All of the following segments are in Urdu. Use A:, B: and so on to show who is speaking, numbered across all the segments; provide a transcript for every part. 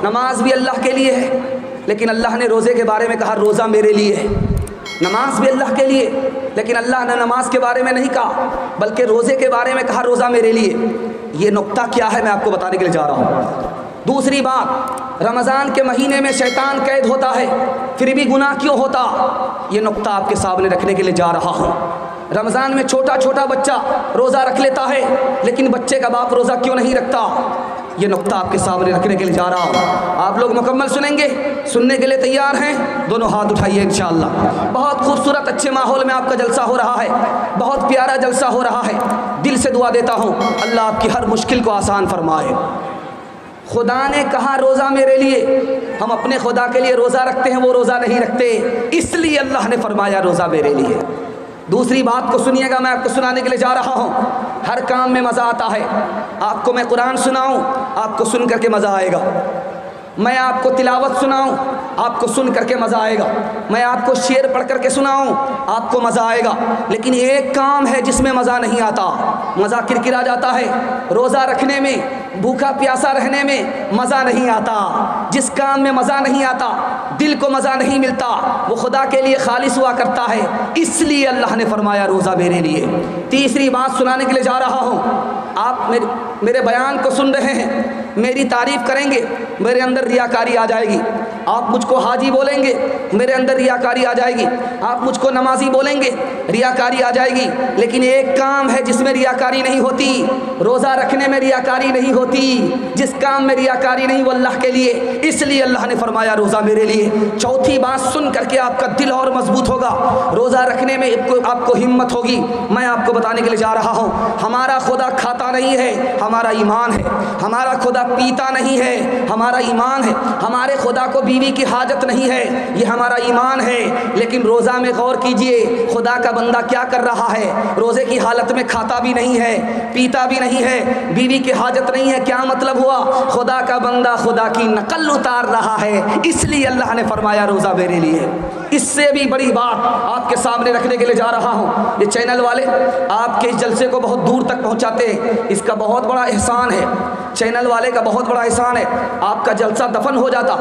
A: نماز بھی اللہ کے لیے ہے، لیکن اللہ نے روزے کے بارے میں کہا روزہ میرے لیے ہے۔ نماز بھی اللہ کے لیے، لیکن اللہ نے نماز کے بارے میں نہیں کہا بلکہ روزے کے بارے میں کہا روزہ میرے لیے۔ یہ نقطہ کیا ہے میں آپ کو بتانے کے لیے جا رہا ہوں۔ دوسری بات، رمضان کے مہینے میں شیطان قید ہوتا ہے، پھر بھی گناہ کیوں ہوتا؟ یہ نقطہ آپ کے سامنے رکھنے کے لیے جا رہا ہوں۔ رمضان میں چھوٹا چھوٹا بچہ روزہ رکھ لیتا ہے، لیکن بچے کا باپ روزہ کیوں نہیں رکھتا؟ یہ نقطہ آپ کے سامنے رکھنے کے لیے جا رہا ہوں۔ آپ لوگ مکمل سنیں گے؟ سننے کے لیے تیار ہیں؟ دونوں ہاتھ اٹھائیے انشاءاللہ۔ بہت خوبصورت اچھے ماحول میں آپ کا جلسہ ہو رہا ہے، بہت پیارا جلسہ ہو رہا ہے۔ دل سے دعا دیتا ہوں اللہ آپ کی ہر مشکل کو آسان فرمائے۔ خدا نے کہا روزہ میرے لیے، ہم اپنے خدا کے لیے روزہ رکھتے ہیں، وہ روزہ نہیں رکھتے، اس لیے اللہ نے فرمایا روزہ میرے لیے۔ دوسری بات کو سنیے گا، میں آپ کو سنانے کے لیے جا رہا ہوں۔ ہر کام میں مزہ آتا ہے۔ آپ کو میں قرآن سناؤں، آپ کو سن کر کے مزہ آئے گا۔ میں آپ کو تلاوت سناؤں، آپ کو سن کر کے مزہ آئے گا۔ میں آپ کو شعر پڑھ کر کے سناؤں، آپ کو مزہ آئے گا۔ لیکن ایک کام ہے جس میں مزہ نہیں آتا، مزہ کرکرا جاتا ہے۔ روزہ رکھنے میں، بھوکا پیاسا رہنے میں مزہ نہیں آتا۔ جس کام میں مزہ نہیں آتا، دل کو مزہ نہیں ملتا، وہ خدا کے لیے خالص ہوا کرتا ہے، اس لیے اللہ نے فرمایا روزہ میرے لیے۔ تیسری بات سنانے کے لیے جا رہا ہوں۔ آپ میرے بیان کو سن رہے ہیں، میری تعریف کریں گے، میرے اندر ریاکاری آ جائے گی۔ آپ مجھ کو حاجی بولیں گے، میرے اندر ریاکاری آ جائے گی۔ آپ مجھ کو نمازی بولیں گے، ریاکاری آ جائے گی۔ لیکن ایک کام ہے جس میں ریاکاری نہیں ہوتی، روزہ رکھنے میں ریاکاری نہیں ہوتی۔ جس کام میں ریاکاری نہیں وہ اللہ کے لیے، اس لیے اللہ نے فرمایا روزہ میرے لیے۔ چوتھی بات سن کر کے آپ کا دل اور مضبوط ہوگا، روزہ رکھنے میں آپ کو ہمت ہوگی۔ میں آپ کو بتانے کے لیے جا رہا ہوں، ہمارا خدا کھاتا نہیں ہے، ہمارا ایمان ہے۔ ہمارا خدا پیتا نہیں ہے، ہمارا ایمان ہے۔ ہمارے خدا کو بیوی کی حاجت نہیں ہے، یہ ہمارا ایمان ہے۔ لیکن روزہ میں غور کیجئے، خدا کا بندہ کیا کر رہا ہے؟ روزے کی حالت میں کھاتا بھی نہیں ہے، پیتا بھی نہیں ہے، بیوی کی حاجت نہیں ہے۔ کیا مطلب ہوا؟ خدا کا بندہ خدا کی نقل اتار رہا ہے، اس لیے اللہ نے فرمایا روزہ میرے لیے۔ اس سے بھی بڑی بات آپ کے سامنے رکھنے کے لیے جا رہا ہوں۔ یہ چینل والے آپ کے اس جلسے کو بہت دور تک پہنچاتے ہیں، اس کا بہت بڑا احسان ہے۔ چینل والے کا بہت بڑا احسان ہے۔ آپ کا جلسہ دفن ہو جاتا،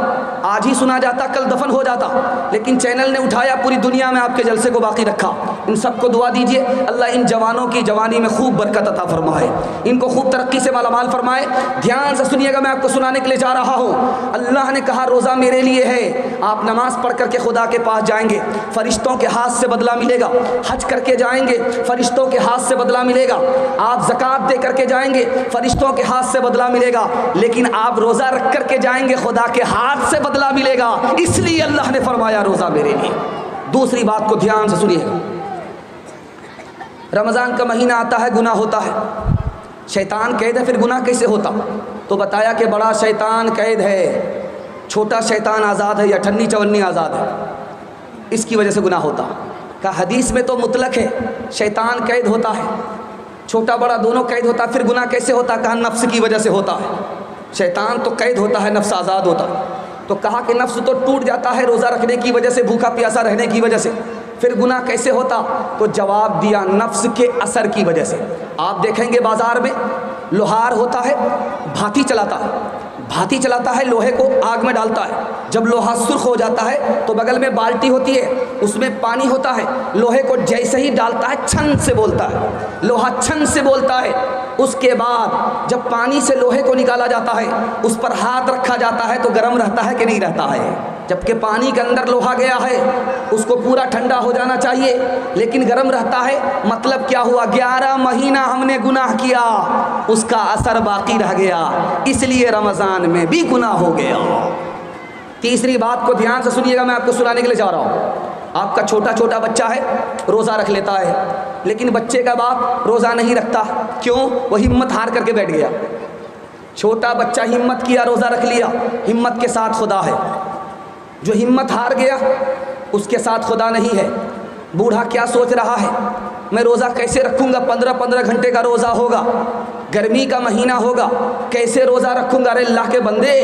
A: آج ہی سنا جاتا، کل دفن ہو جاتا، لیکن چینل نے اٹھایا، پوری دنیا میں آپ کے جلسے کو باقی رکھا۔ ان سب کو دعا دیجئے اللہ ان جوانوں کی جوانی میں خوب برکت عطا فرمائے، ان کو خوب ترقی سے مالا مال فرمائے۔ دھیان سے سنیے گا، میں آپ کو سنانے کے لیے جا رہا ہوں۔ اللہ نے کہا روزہ میرے لیے ہے۔ آپ نماز پڑھ کر کے خدا کے پاس جائیں گے، فرشتوں کے ہاتھ سے بدلہ ملے گا۔ حج کر کے جائیں گے، فرشتوں کے ہاتھ سے بدلہ ملے گا۔ آپ زکوٰۃ دے کر کے جائیں گے، فرشتوں کے ہاتھ سے بدلہ ملے گا۔ لیکن آپ روزہ رکھ کر کے جائیں گے، خدا کے ہاتھ سے بدلہ ملے گا، اس لیے اللہ نے فرمایا روزہ میرے لیے۔ دوسری بات کو دھیان سے سنیے گا، رمضان کا مہینہ آتا ہے، گناہ ہوتا ہے، شیطان قید ہے، پھر گناہ کیسے ہوتا؟ تو بتایا کہ بڑا شیطان قید ہے، چھوٹا شیطان آزاد ہے، یا اٹھنی چونی آزاد ہے، اس کی وجہ سے گناہ ہوتا۔ کہ حدیث میں تو مطلق ہے، شیطان قید ہوتا ہے، چھوٹا بڑا دونوں قید ہوتا ہے، پھر گناہ کیسے ہوتا؟ کہا نفس کی وجہ سے ہوتا ہے۔ شیطان تو قید ہوتا ہے، نفس آزاد ہوتا ہے، تو کہا کہ نفس تو ٹوٹ جاتا ہے روزہ رکھنے کی وجہ سے، بھوکا پیاسا رہنے کی وجہ سے، پھر گناہ کیسے ہوتا؟ تو جواب دیا نفس کے اثر کی وجہ سے۔ آپ دیکھیں گے بازار میں لوہار ہوتا ہے، بھاتی چلاتا ہے، بھاتی چلاتا ہے، لوہے کو آگ میں ڈالتا ہے، جب لوہا سرخ ہو جاتا ہے تو بغل میں بالٹی ہوتی ہے، اس میں پانی ہوتا ہے، لوہے کو جیسے ہی ڈالتا ہے چھن سے بولتا ہے، لوہا چھن سے بولتا ہے۔ اس کے بعد جب پانی سے لوہے کو نکالا جاتا ہے، اس پر ہاتھ رکھا جاتا ہے تو گرم رہتا ہے کہ نہیں رہتا ہے؟ جبکہ پانی کے اندر لوہا گیا ہے، اس کو پورا ٹھنڈا ہو جانا چاہیے، لیکن گرم رہتا ہے۔ مطلب کیا ہوا؟ 11 مہینہ ہم نے گناہ کیا، اس کا اثر باقی رہ گیا، اس لیے رمضان میں بھی گناہ ہو گیا۔ تیسری بات کو دھیان سے سنیے گا، میں آپ کو سنانے کے لیے جا رہا ہوں۔ آپ کا چھوٹا چھوٹا بچہ ہے، روزہ رکھ لیتا ہے، لیکن بچے کا باپ روزہ نہیں رکھتا، کیوں؟ وہ ہمت ہار کر کے بیٹھ گیا۔ چھوٹا بچہ ہمت کیا، روزہ رکھ لیا، ہمت کے ساتھ خدا ہے۔ جو ہمت ہار گیا اس کے ساتھ خدا نہیں ہے۔ بوڑھا کیا سوچ رہا ہے؟ میں روزہ کیسے رکھوں گا؟ 15 گھنٹے کا روزہ ہوگا، گرمی کا مہینہ ہوگا، کیسے روزہ رکھوں گا؟ ارے اللہ کے بندے،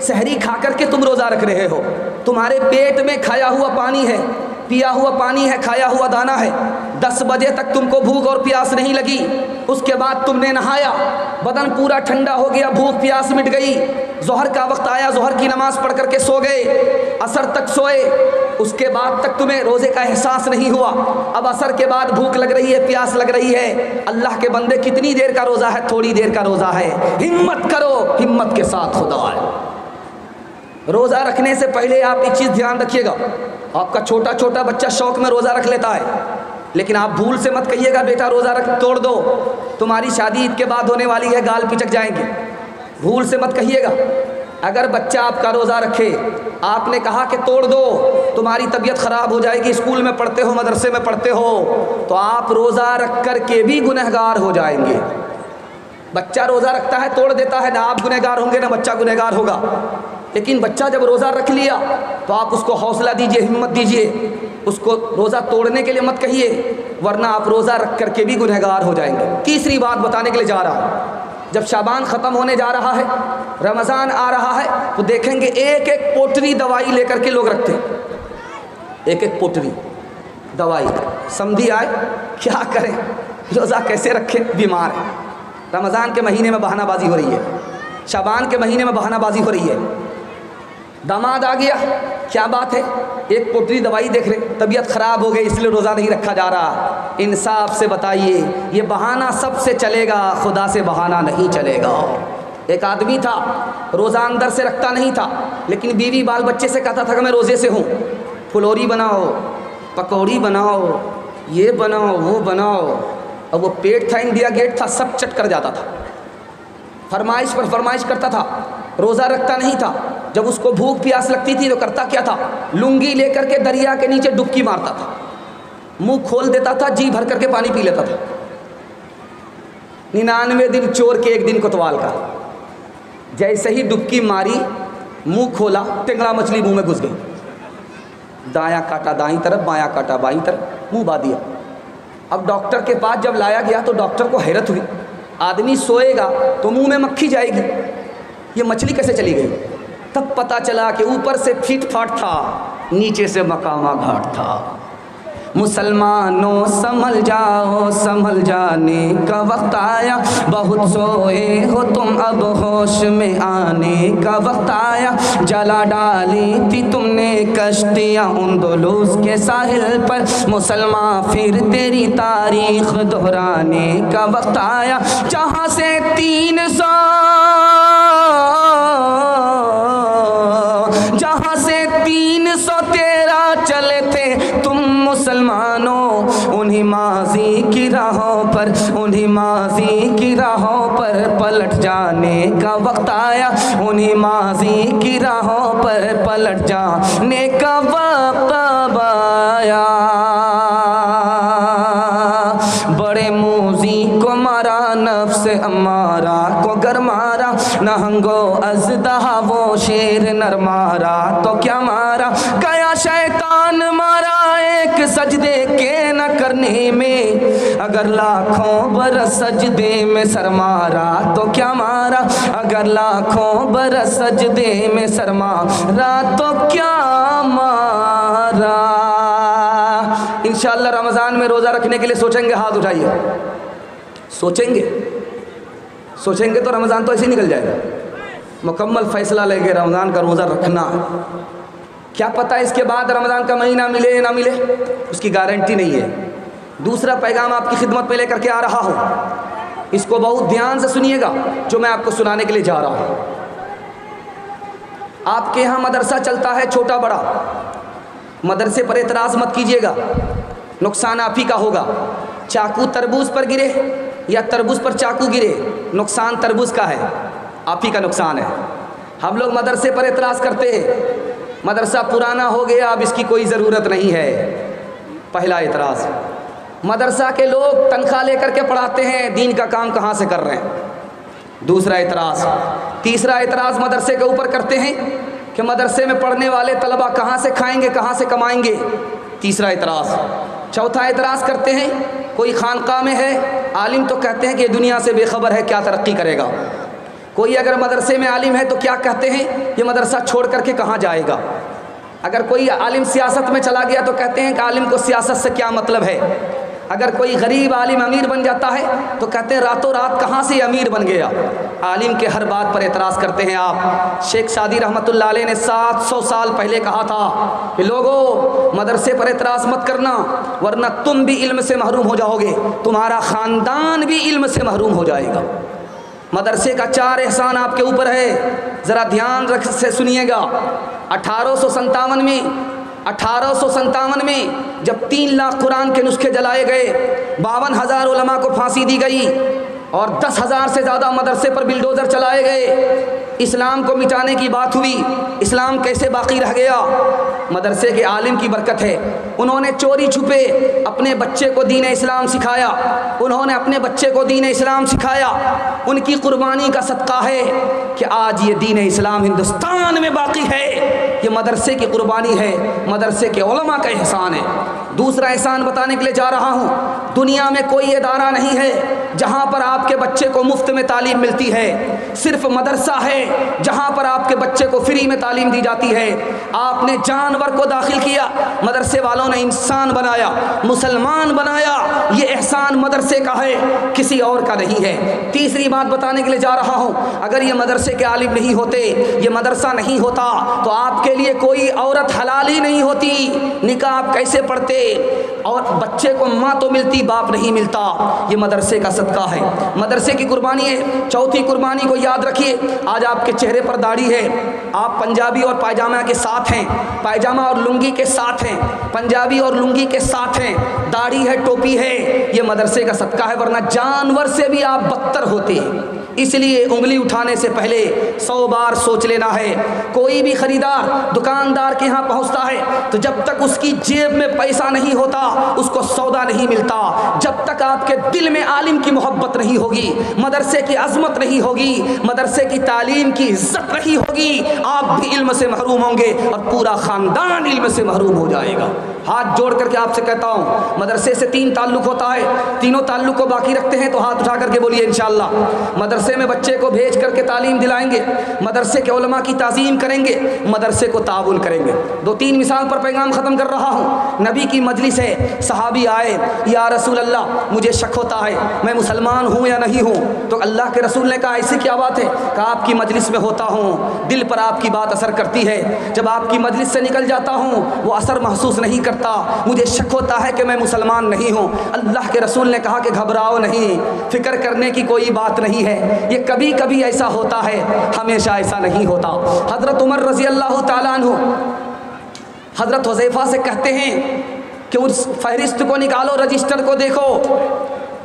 A: سحری کھا کر کے تم روزہ رکھ رہے ہو، تمہارے پیٹ میں کھایا ہوا پانی ہے، پیا ہوا پانی ہے، کھایا ہوا دانہ ہے۔ 10 بجے تک تم کو بھوک اور پیاس نہیں لگی، اس کے بعد تم نے نہایا، بدن پورا ٹھنڈا ہو گیا، بھوک پیاس مٹ گئی، ظہر کا وقت آیا، ظہر کی نماز پڑھ کر کے سو گئے، عصر تک سوئے، اس کے بعد تک تمہیں روزے کا احساس نہیں ہوا، اب عصر کے بعد بھوک لگ رہی ہے، پیاس لگ رہی ہے۔ اللہ کے بندے کتنی دیر کا روزہ ہے؟ تھوڑی دیر کا روزہ ہے، ہمت کرو، ہمت کے ساتھ خدا ہے۔ روزہ رکھنے سے پہلے آپ ایک چیز دھیان رکھیے گا، آپ کا چھوٹا چھوٹا بچہ شوق میں روزہ رکھ لیتا ہے، لیکن آپ بھول سے مت کہیے گا بیٹا روزہ رکھ توڑ دو، تمہاری شادی عید کے بعد ہونے والی ہے، گال پچک جائیں گے، بھول سے مت کہیے گا۔ اگر بچہ آپ کا روزہ رکھے، آپ نے کہا کہ توڑ دو، تمہاری طبیعت خراب ہو جائے گی، اسکول میں پڑھتے ہو، مدرسے میں پڑھتے ہو، تو آپ روزہ رکھ کر کے بھی گنہگار ہو جائیں گے۔ بچہ روزہ رکھتا ہے توڑ دیتا ہے، نہ آپ گنہگار ہوں گے نہ بچہ گنہگار ہوگا، لیکن بچہ جب روزہ رکھ لیا تو آپ اس کو حوصلہ دیجئے، ہمت دیجئے، اس کو روزہ توڑنے کے لیے مت کہیے، ورنہ آپ روزہ رکھ کر کے بھی گنہگار ہو جائیں گے۔ تیسری بات بتانے کے لیے جا رہا ہوں، جب شعبان ختم ہونے جا رہا ہے، رمضان آ رہا ہے، تو دیکھیں گے ایک ایک پوٹری دوائی لے کر کے لوگ رکھتے ہیں، ایک ایک پوٹری دوائی۔ سمجھی آئے کیا کریں، روزہ کیسے رکھیں، بیمار ہے۔ رمضان کے مہینے میں بہانہ بازی ہو رہی ہے، شعبان کے مہینے میں بہانہ بازی ہو رہی ہے، داماد آ گیا، کیا بات ہے، ایک پوٹری دوائی دیکھ رہے، طبیعت خراب ہو گئی اس لیے روزہ نہیں رکھا جا رہا۔ انصاف سے بتائیے، یہ بہانہ سب سے چلے گا، خدا سے بہانہ نہیں چلے گا۔ ایک آدمی تھا روزہ اندر سے رکھتا نہیں تھا، لیکن بیوی بال بچے سے کہتا تھا کہ میں روزے سے ہوں، پھلوری بناؤ، پکوڑی بناؤ، یہ بناؤ، وہ بناؤ، اور وہ پیٹ تھا، انڈیا گیٹ تھا، سب چٹ کر جاتا تھا، فرمائش پر فرمائش کرتا تھا، روزہ رکھتا نہیں تھا۔ جب اس کو بھوک پیاس لگتی تھی تو کرتا کیا تھا، لنگی لے کر کے دریا کے نیچے ڈبکی مارتا تھا، منہ کھول دیتا تھا، جی بھر کر کے پانی پی لیتا تھا۔ 99 دن چور کے ایک دن کوتوال کا، جیسے ہی ڈبکی ماری، منہ کھولا، ٹنگڑا مچھلی منہ میں گھس گئی، دایاں کاٹا دائیں طرف، بایاں کاٹا بائیں طرف، منہ با دیا۔ اب ڈاکٹر کے پاس جب لایا گیا تو ڈاکٹر کو حیرت ہوئی، آدمی سوئے گا تو منہ میں مکھی جائے گی، یہ مچھلی کیسے چلی گئی؟ تب پتہ چلا کہ اوپر سے پھیٹ پھاٹ تھا، نیچے سے مقامہ گھاٹ تھا۔ مسلمانوں سنبھل جاؤ، سنبھل جانے کا وقت آیا، بہت سوئے ہو تم اب ہوش میں آنے کا وقت آیا، جلا ڈالی تھی تم نے کشتیاں اندلس کے ساحل پر، مسلمان پھر تیری تاریخ دہرانے کا وقت آیا، جہاں سے 300 چلے تھے تم مسلمانوں، انہی ماضی کی راہوں پر، انہی ماضی کی راہوں پر پلٹ جانے کا وقت آیا، انہی ماضی کی راہوں پر پلٹ جانے کا وقت آیا۔ بڑے موذی کو مارا، نفس امارہ کو گر مارا، نہنگو اژدہا وہ شیر نر مارا تو کیا مارا، گیا شیطان مارا ایک سجدے کے نہ کرنے میں، اگر لاکھوں برس سجدے میں سر مارا تو کیا مارا، اگر لاکھوں برس سجدے میں سر مارا تو کیا مارا۔ انشاءاللہ رمضان میں روزہ رکھنے کے لیے سوچیں گے، ہاتھ اٹھائیے، سوچیں گے تو رمضان تو ایسے ہی نکل جائے گا۔ مکمل فیصلہ لے کے رمضان کا روزہ رکھنا، کیا پتہ اس کے بعد رمضان کا مہینہ ملے یا نہ ملے، اس کی گارنٹی نہیں ہے۔ دوسرا پیغام آپ کی خدمت میں لے کر کے آ رہا ہوں، اس کو بہت دھیان سے سنیے گا جو میں آپ کو سنانے کے لیے جا رہا ہوں۔ آپ کے ہاں مدرسہ چلتا ہے چھوٹا بڑا، مدرسے پر اعتراض مت کیجیے گا، نقصان آپ ہی کا ہوگا۔ چاقو تربوز پر گرے یا تربوز پر چاقو گرے، نقصان تربوز کا ہے، آپ ہی کا نقصان ہے۔ ہم لوگ مدرسے پر اعتراض کرتے ہیں، مدرسہ پرانا ہو گیا، اب اس کی کوئی ضرورت نہیں ہے، پہلا اعتراض۔ مدرسہ کے لوگ تنخواہ لے کر کے پڑھاتے ہیں، دین کا کام کہاں سے کر رہے ہیں، دوسرا اعتراض۔ تیسرا اعتراض مدرسے کے اوپر کرتے ہیں کہ مدرسے میں پڑھنے والے طلبہ کہاں سے کھائیں گے، کہاں سے کمائیں گے، تیسرا اعتراض۔ چوتھا اعتراض کرتے ہیں کوئی خانقاہ میں ہے عالم تو کہتے ہیں کہ یہ دنیا سے بے خبر ہے، کیا ترقی کرے گا۔ کوئی اگر مدرسے میں عالم ہے تو کیا کہتے ہیں یہ مدرسہ چھوڑ کر کے کہاں جائے گا۔ اگر کوئی عالم سیاست میں چلا گیا تو کہتے ہیں کہ عالم کو سیاست سے کیا مطلب ہے۔ اگر کوئی غریب عالم امیر بن جاتا ہے تو کہتے ہیں راتوں رات کہاں سے امیر بن گیا۔ عالم کے ہر بات پر اعتراض کرتے ہیں آپ۔ شیخ سعدی رحمۃ اللہ علیہ نے 700 سال پہلے کہا تھا کہ لوگوں مدرسے پر اعتراض مت کرنا ورنہ تم بھی علم سے محروم ہو جاؤ گے، تمہارا خاندان بھی علم سے محروم ہو جائے گا۔ مدرسے کا 4 احسان آپ کے اوپر ہے، ذرا دھیان رکھ سے سنیے گا۔ 1857 میں جب 3 لاکھ قرآن کے نسخے جلائے گئے، 52,000 علماء کو پھانسی دی گئی اور 10,000 سے زیادہ مدرسے پر بلڈوزر چلائے گئے، اسلام کو مٹانے کی بات ہوئی، اسلام کیسے باقی رہ گیا؟ مدرسے کے عالم کی برکت ہے، انہوں نے چوری چھپے اپنے بچے کو دین اسلام سکھایا، انہوں نے اپنے بچے کو دین اسلام سکھایا، ان کی قربانی کا صدقہ ہے کہ آج یہ دین اسلام ہندوستان میں باقی ہے۔ یہ مدرسے کی قربانی ہے، مدرسے کے علماء کا احسان ہے۔ دوسرا احسان بتانے کے لیے جا رہا ہوں، دنیا میں کوئی ادارہ نہیں ہے جہاں پر آپ کے بچے کو مفت میں تعلیم ملتی ہے، صرف مدرسہ ہے جہاں پر آپ کے بچے کو فری میں تعلیم دی جاتی ہے۔ آپ نے جانور کو داخل کیا، مدرسے والوں نے انسان بنایا، مسلمان بنایا، یہ احسان مدرسے کا ہے، کسی اور کا نہیں ہے۔ تیسری بات بتانے کے لیے جا رہا ہوں، اگر یہ مدرسے کے عالم نہیں ہوتے، یہ مدرسہ نہیں ہوتا تو آپ کے لیے کوئی عورت حلال ہی نہیں ہوتی، نکاح آپ کیسے پڑھتے؟ اور بچے کو ماں تو ملتی، باپ نہیں ملتا، یہ مدرسے کا صدقہ ہے، مدرسے کی قربانی ہے۔ چوتھی قربانی کو یاد رکھیے، آج آپ کے چہرے پر داڑھی ہے، آپ پنجابی اور پائجامہ کے ساتھ ہیں، پائجامہ اور لنگی کے ساتھ ہیں، پنجابی اور لنگی کے ساتھ ہیں، داڑھی ہے، ٹوپی ہے، یہ مدرسے کا صدقہ ہے، ورنہ جانور سے بھی آپ بدتر ہوتے ہیں۔ اس لیے انگلی اٹھانے سے پہلے 100 بار سوچ لینا ہے۔ کوئی بھی خریدار دکاندار کے ہاں پہنچتا ہے تو جب تک اس کی جیب میں پیسہ نہیں ہوتا اس کو سودا نہیں ملتا، جب تک آپ کے دل میں عالم کی محبت نہیں ہوگی، مدرسے کی عظمت نہیں ہوگی، مدرسے کی تعلیم کی عزت نہیں ہوگی، آپ بھی علم سے محروم ہوں گے اور پورا خاندان علم سے محروم ہو جائے گا۔ ہاتھ جوڑ کر کے آپ سے کہتا ہوں، مدرسے سے 3 تعلق ہوتا ہے، تینوں تعلق کو باقی رکھتے ہیں تو ہاتھ اٹھا کر کے بولیے انشاءاللہ۔ مدرسے میں بچے کو بھیج کر کے تعلیم دلائیں گے، مدرسے کے علماء کی تعظیم کریں گے، مدرسے کو تعاون کریں گے۔ 2-3 مثال پر پیغام ختم کر رہا ہوں۔ نبی کی مجلس ہے، صحابی آئے، یا رسول اللہ مجھے شک ہوتا ہے میں مسلمان ہوں یا نہیں ہوں، تو اللہ کے رسول نے کہا ایسی کیا بات ہے؟ کہا آپ کی مجلس میں ہوتا ہوں، دل پر آپ کی بات اثر کرتی ہے، جب آپ کی مجلس سے نکل جاتا ہوں وہ اثر محسوس نہیں کرتا، مجھے شک ہوتا ہے کہ میں مسلمان نہیں ہوں۔ اللہ کے رسول نے کہا کہ گھبراؤ نہیں، فکر کرنے کی کوئی بات نہیں ہے، یہ کبھی کبھی ایسا ہوتا ہے، ہمیشہ ایسا نہیں ہوتا۔ حضرت عمر رضی اللہ تعالیٰ عنہ حضرت حذیفہ سے کہتے ہیں کہ اس فہرست کو نکالو، رجسٹر کو دیکھو،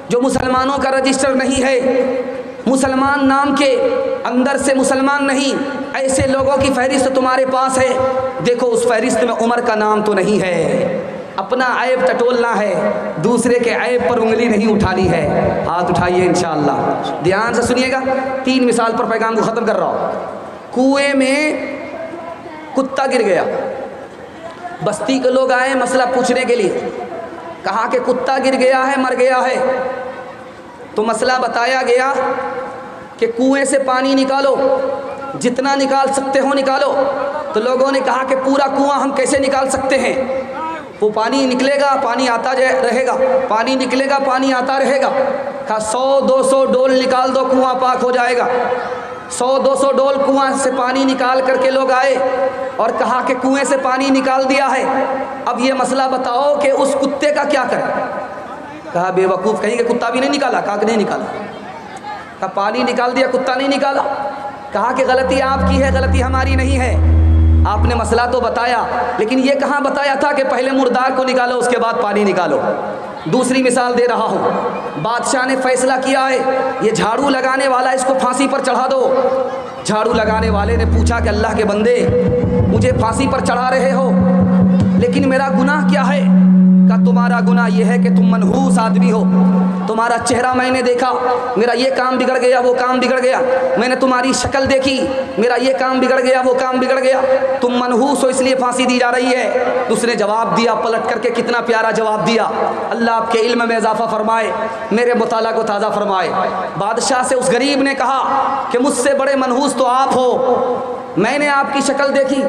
A: جو مسلمانوں کا رجسٹر نہیں ہے، مسلمان نام کے اندر سے مسلمان نہیں، ایسے لوگوں کی فہرست تمہارے پاس ہے، دیکھو اس فہرست میں عمر کا نام تو نہیں ہے۔ اپنا عیب ٹٹولنا ہے، دوسرے کے عیب پر انگلی نہیں اٹھانی ہے۔ ہاتھ اٹھائیے انشاءاللہ، دھیان سے سنیے گا۔ 3 مثال پر پیغام کو ختم کر رہا ہوں۔ کنویں میں کتا گر گیا، بستی کے لوگ آئے مسئلہ پوچھنے کے لیے، کہا کہ کتا گر گیا ہے، مر گیا ہے، تو مسئلہ بتایا گیا کہ کنویں سے پانی نکالو، جتنا نکال سکتے ہو نکالو۔ تو لوگوں نے کہا کہ پورا کنواں ہم کیسے نکال سکتے ہیں؟ وہ پانی نکلے گا، پانی آتا رہے گا، پانی نکلے گا، پانی آتا رہے گا۔ کہا 100-200 ڈول نکال دو، کنواں پاک ہو جائے گا۔ 100-200 ڈول کنواں سے پانی نکال کر کے لوگ آئے اور کہا کہ کنویں سے پانی نکال دیا ہے، اب یہ مسئلہ بتاؤ کہ اس کتے کا کیا کریں؟ کہا بے وقوف، کہیں کہ کتا بھی نہیں نکالا؟ کہا کہ نہیں نکالا۔ کہا پانی نکال دیا، کتا نہیں نکالا؟ کہا کہ غلطی آپ کی ہے، غلطی ہماری نہیں ہے، آپ نے مسئلہ تو بتایا، لیکن یہ کہاں بتایا تھا کہ پہلے مردار کو نکالو اس کے بعد پانی نکالو۔ دوسری مثال دے رہا ہوں، بادشاہ نے فیصلہ کیا ہے یہ جھاڑو لگانے والا اس کو پھانسی پر چڑھا دو۔ جھاڑو لگانے والے نے پوچھا کہ اللہ کے بندے مجھے پھانسی پر چڑھا رہے ہو لیکن میرا گناہ کیا ہے؟ کہا تمہارا گناہ یہ ہے کہ تم منحوس آدمی ہو، تمہارا چہرہ میں نے دیکھا، میرا یہ کام بگڑ گیا، وہ کام بگڑ گیا، میں نے تمہاری شکل دیکھی، میرا یہ کام بگڑ گیا، وہ کام بگڑ گیا، تم منحوس ہو اس لیے پھانسی دی جا رہی ہے۔ اس نے جواب دیا پلٹ کر کے، کتنا پیارا جواب دیا، اللہ آپ کے علم میں اضافہ فرمائے، میرے مطالعہ کو تازہ فرمائے۔ بادشاہ سے اس غریب نے کہا کہ مجھ سے بڑے منحوس تو آپ ہو، میں نے آپ کی شکل دیکھی،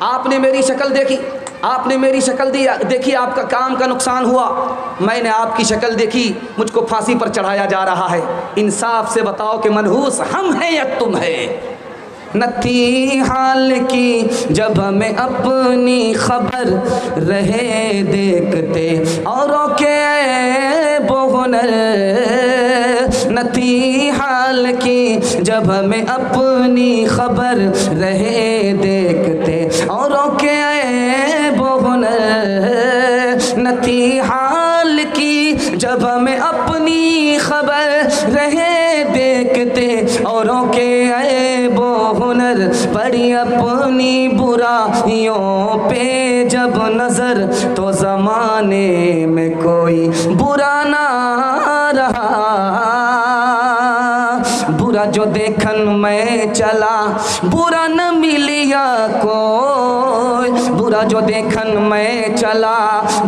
A: آپ نے میری شکل دیکھی، آپ نے میری شکل دیکھی، آپ کا کام کا نقصان ہوا، میں نے آپ کی شکل دیکھی، مجھ کو پھانسی پر چڑھایا جا رہا ہے، انصاف سے بتاؤ کہ منحوس ہم ہیں یا تم ہے؟ نہ تھی حال کی جب ہمیں اپنی خبر رہے دیکھتے اوروں کے عیب و ہنر، نہ تھی حال کی جب ہمیں اپنی خبر رہے دیکھتے اوروں کے عیب و ہنر، نہ تھی حال کی جب ہمیں اپنی خبر رہے دیکھتے اوروں کے عیب و ہنر، پڑی اپنی برائیوں پہ جب نظر تو زمانے میں کوئی برا نہ رہا، برا جو دیکھن میں چلا برا نہ ملیا کوئی، برا جو دیکھن میں چلا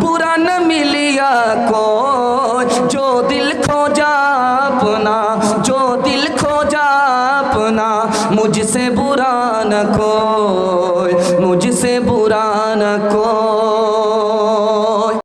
A: برا نہ ملیا کوئی، جو دل کھوجا اپنا، جو دل کھوجا اپنا، مجھ سے برا نہ کوئی، مجھ سے برا نہ کوئی۔